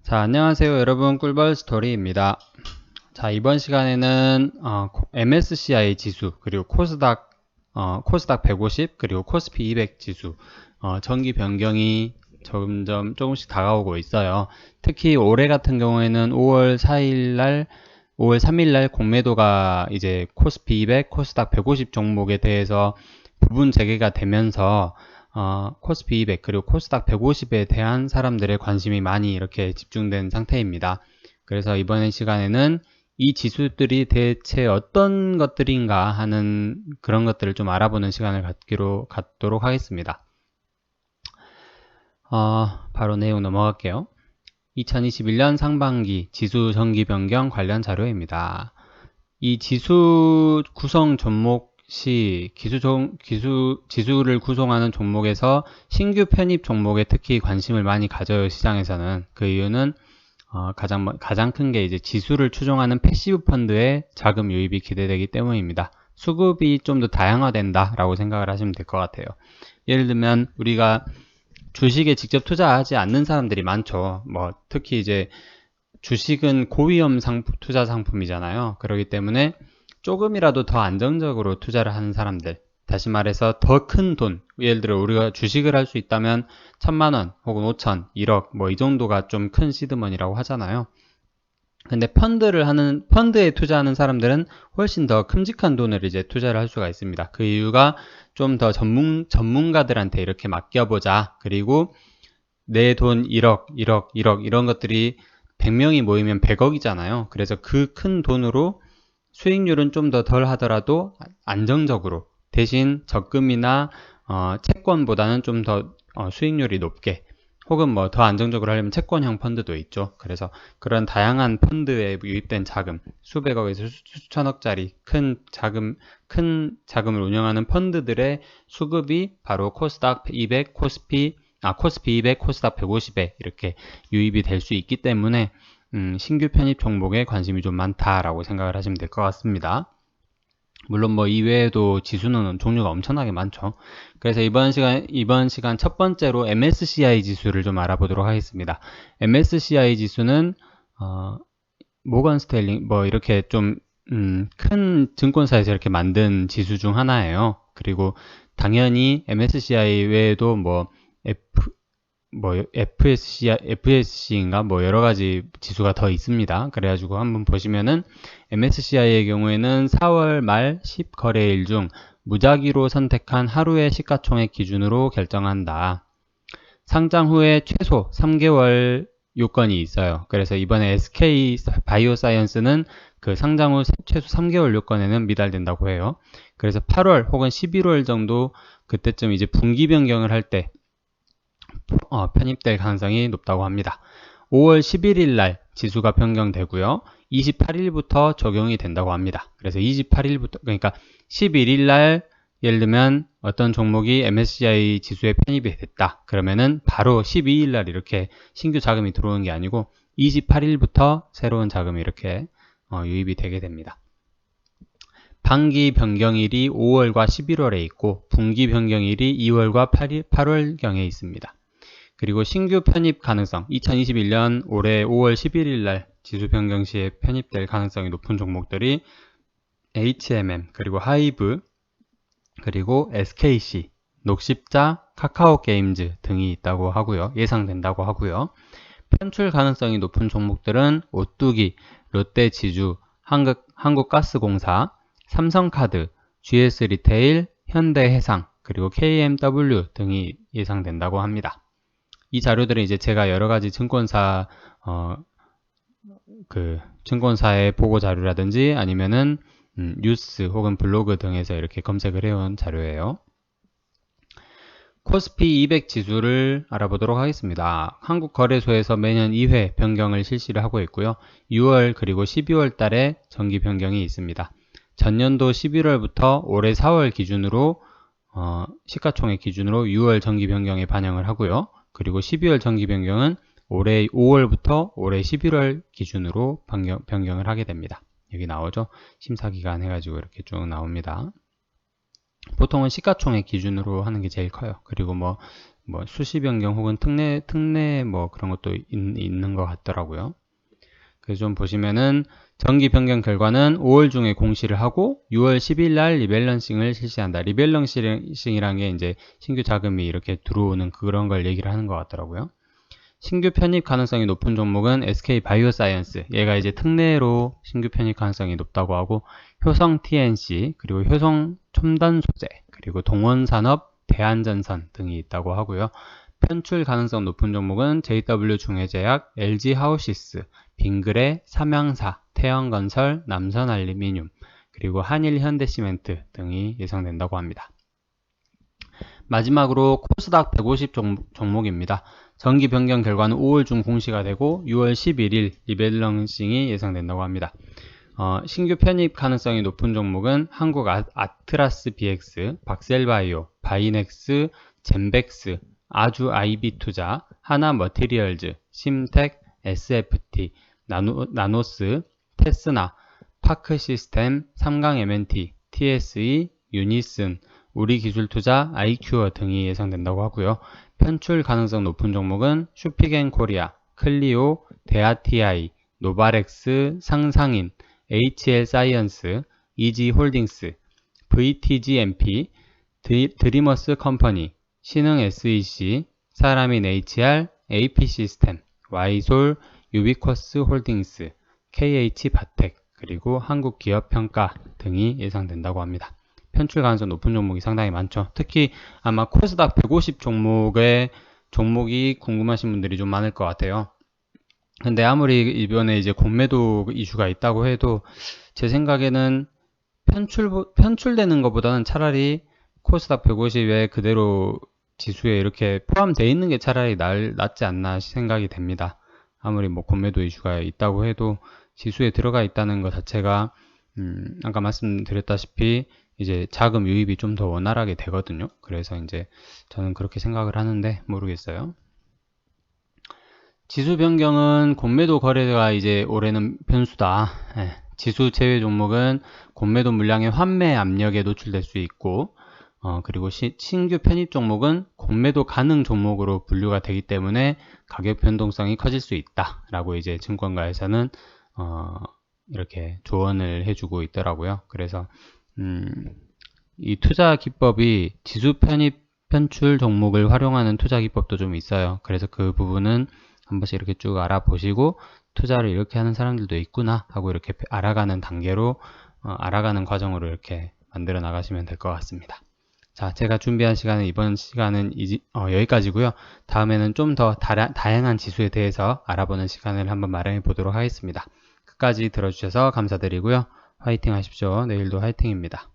자, 안녕하세요 여러분, 꿀벌 스토리입니다. 자, 이번 시간에는 MSCI 지수, 그리고 코스닥 150, 그리고 코스피 200 지수 정기 변경이 점점 조금씩 다가오고 있어요. 특히 올해 같은 경우에는 5월 3일 날 공매도가 이제 코스피 200, 코스닥 150 종목에 대해서 부분 재개가 되면서 코스피 200 그리고 코스닥 150에 대한 사람들의 관심이 많이 이렇게 집중된 상태입니다. 그래서 이번 시간에는 이 지수들이 대체 어떤 것들인가 하는 그런 것들을 좀 알아보는 시간을 갖도록 하겠습니다. 바로 내용 넘어갈게요. 2021년 상반기 지수 정기 변경 관련 자료입니다. 이 지수 구성 종목 시 지수를 구성하는 종목에서 신규 편입 종목에 특히 관심을 많이 가져요. 시장에서는. 그 이유는 가장 큰 게 이제 지수를 추종하는 패시브 펀드의 자금 유입이 기대되기 때문입니다. 수급이 좀 더 다양화된다라고 생각을 하시면 될 것 같아요. 예를 들면 우리가 주식에 직접 투자하지 않는 사람들이 많죠. 특히 이제 주식은 고위험 투자 상품이잖아요. 그렇기 때문에 조금이라도 더 안정적으로 투자를 하는 사람들, 다시 말해서 더 큰 돈, 예를 들어 우리가 주식을 할 수 있다면 1,000만 원 혹은 5천, 1억 이 정도가 좀 큰 시드머니라고 하잖아요. 근데 펀드에 투자하는 사람들은 훨씬 더 큼직한 돈을 이제 투자를 할 수가 있습니다. 그 이유가 좀 더 전문가들한테 이렇게 맡겨보자. 그리고 내 돈 1억, 1억, 1억 이런 것들이 100명이 모이면 100억이잖아요. 그래서 그 큰 돈으로 수익률은 좀 더 덜 하더라도 안정적으로, 대신 적금이나 채권보다는 좀 더 수익률이 높게, 혹은 더 안정적으로 하려면 채권형 펀드도 있죠. 그래서 그런 다양한 펀드에 유입된 자금, 수백억에서 수천억짜리 큰 자금을 운영하는 펀드들의 수급이 바로 코스닥 200, 코스피 200, 코스닥 150에 이렇게 유입이 될 수 있기 때문에 신규 편입 종목에 관심이 좀 많다라고 생각을 하시면 될 것 같습니다. 물론 이외에도 지수는 종류가 엄청나게 많죠. 그래서 이번 시간 첫 번째로 MSCI 지수를 좀 알아보도록 하겠습니다. MSCI 지수는 모건 스테일링 이렇게 좀 큰 증권사에서 이렇게 만든 지수 중 하나예요. 그리고 당연히 MSCI 외에도 FSC인가 여러 가지 지수가 더 있습니다. 그래가지고 한번 보시면은 MSCI의 경우에는 4월 말 10거래일 중 무작위로 선택한 하루의 시가총액 기준으로 결정한다. 상장 후에 최소 3개월 요건이 있어요. 그래서 이번에 SK 바이오사이언스는 그 상장 후 최소 3개월 요건에는 미달된다고 해요. 그래서 8월 혹은 11월 정도 그때쯤 이제 분기 변경을 할 때 편입될 가능성이 높다고 합니다. 5월 11일 날 지수가 변경되고요. 28일부터 적용이 된다고 합니다. 그래서 28일부터, 그러니까 11일 날 예를 들면 어떤 종목이 MSCI 지수에 편입이 됐다. 그러면은 바로 12일 날 이렇게 신규 자금이 들어오는 게 아니고 28일부터 새로운 자금이 이렇게 유입이 되게 됩니다. 반기 변경일이 5월과 11월에 있고 분기 변경일이 2월과 8월경에 있습니다. 그리고 신규 편입 가능성, 2021년 올해 5월 11일 날 지수 변경 시에 편입될 가능성이 높은 종목들이 HMM, 그리고 하이브, 그리고 SKC, 녹십자, 카카오게임즈 등이 있다고 하고요. 예상된다고 하고요. 편출 가능성이 높은 종목들은 오뚜기, 롯데지주, 한국가스공사, 삼성카드, GS리테일, 현대해상, 그리고 KMW 등이 예상된다고 합니다. 이 자료들은 이제 제가 여러 가지 증권사의 보고 자료라든지 아니면은 뉴스 혹은 블로그 등에서 이렇게 검색을 해온 자료예요. 코스피 200 지수를 알아보도록 하겠습니다. 한국거래소에서 매년 2회 변경을 실시를 하고 있고요. 6월 그리고 12월 달에 정기 변경이 있습니다. 전년도 11월부터 올해 4월 기준으로 시가총액 기준으로 6월 정기 변경에 반영을 하고요. 그리고 12월 정기 변경은 올해 5월부터 올해 11월 기준으로 변경을 하게 됩니다. 여기 나오죠? 심사기간 해가지고 이렇게 쭉 나옵니다. 보통은 시가총액 기준으로 하는 게 제일 커요. 그리고 뭐 수시 변경 혹은 특례 뭐 그런 것도 있는 것 같더라고요. 그래서 좀 보시면은 정기 변경 결과는 5월 중에 공시를 하고 6월 10일 날 리밸런싱을 실시한다. 리밸런싱이란 게 이제 신규 자금이 이렇게 들어오는 그런 걸 얘기를 하는 것 같더라고요. 신규 편입 가능성이 높은 종목은 SK 바이오사이언스. 얘가 이제 특례로 신규 편입 가능성이 높다고 하고 효성 TNC, 그리고 효성 첨단 소재, 그리고 동원산업, 대한전선 등이 있다고 하고요. 편출 가능성 높은 종목은 JW 중해제약, LG 하우시스, 빙그레, 삼양사, 태영건설, 남선알루미늄, 그리고 한일 현대시멘트 등이 예상된다고 합니다. 마지막으로 코스닥 150 종목입니다. 정기 변경 결과는 5월 중 공시가 되고 6월 11일 리밸런싱이 예상된다고 합니다. 신규 편입 가능성이 높은 종목은 한국 아트라스 BX, 박셀바이오, 바이넥스, 젠백스, 아주 IB투자, 하나머티리얼즈, 심텍, SFT, 나노스, 테스나, 파크시스템, 삼강 M&T, TSE, 유니슨, 우리기술투자, 아이큐어 등이 예상된다고 하고요. 편출 가능성 높은 종목은 슈피겐코리아, 클리오, 데아TI, 노바렉스, 상상인, HL사이언스, 이지홀딩스, VTGMP, 드리머스 컴퍼니, 신흥SEC, 사람인 HR, AP시스템, 와이솔, 유비쿼스 홀딩스, KH바텍, 그리고 한국기업평가 등이 예상된다고 합니다. 편출 가능성 높은 종목이 상당히 많죠. 특히 아마 코스닥 150 종목이 궁금하신 분들이 좀 많을 것 같아요. 근데 아무리 이번에 이제 공매도 이슈가 있다고 해도 제 생각에는 편출되는 것보다는 차라리 코스닥 150에 그대로 지수에 이렇게 포함되어 있는 게 차라리 낫지 않나 생각이 됩니다. 아무리 뭐 공매도 이슈가 있다고 해도 지수에 들어가 있다는 것 자체가 아까 말씀드렸다시피 이제 자금 유입이 좀 더 원활하게 되거든요. 그래서 이제 저는 그렇게 생각을 하는데 모르겠어요. 지수 변경은 공매도 거래가 이제 올해는 변수다. 지수 제외 종목은 공매도 물량의 환매 압력에 노출될 수 있고 그리고 신규 편입 종목은 공매도 가능 종목으로 분류가 되기 때문에 가격 변동성이 커질 수 있다 라고 이제 증권가에서는 이렇게 조언을 해주고 있더라고요. 그래서 이 투자 기법이 지수 편출 종목을 활용하는 투자 기법도 좀 있어요. 그래서 그 부분은 한 번씩 이렇게 쭉 알아보시고 투자를 이렇게 하는 사람들도 있구나 하고 이렇게 알아가는 단계로 알아가는 과정으로 이렇게 만들어 나가시면 될 것 같습니다. 자, 제가 준비한 시간은 이번 시간은 여기까지고요. 다음에는 좀 더 다양한 지수에 대해서 알아보는 시간을 한번 마련해 보도록 하겠습니다. 끝까지 들어주셔서 감사드리고요. 화이팅 하십시오. 내일도 화이팅입니다.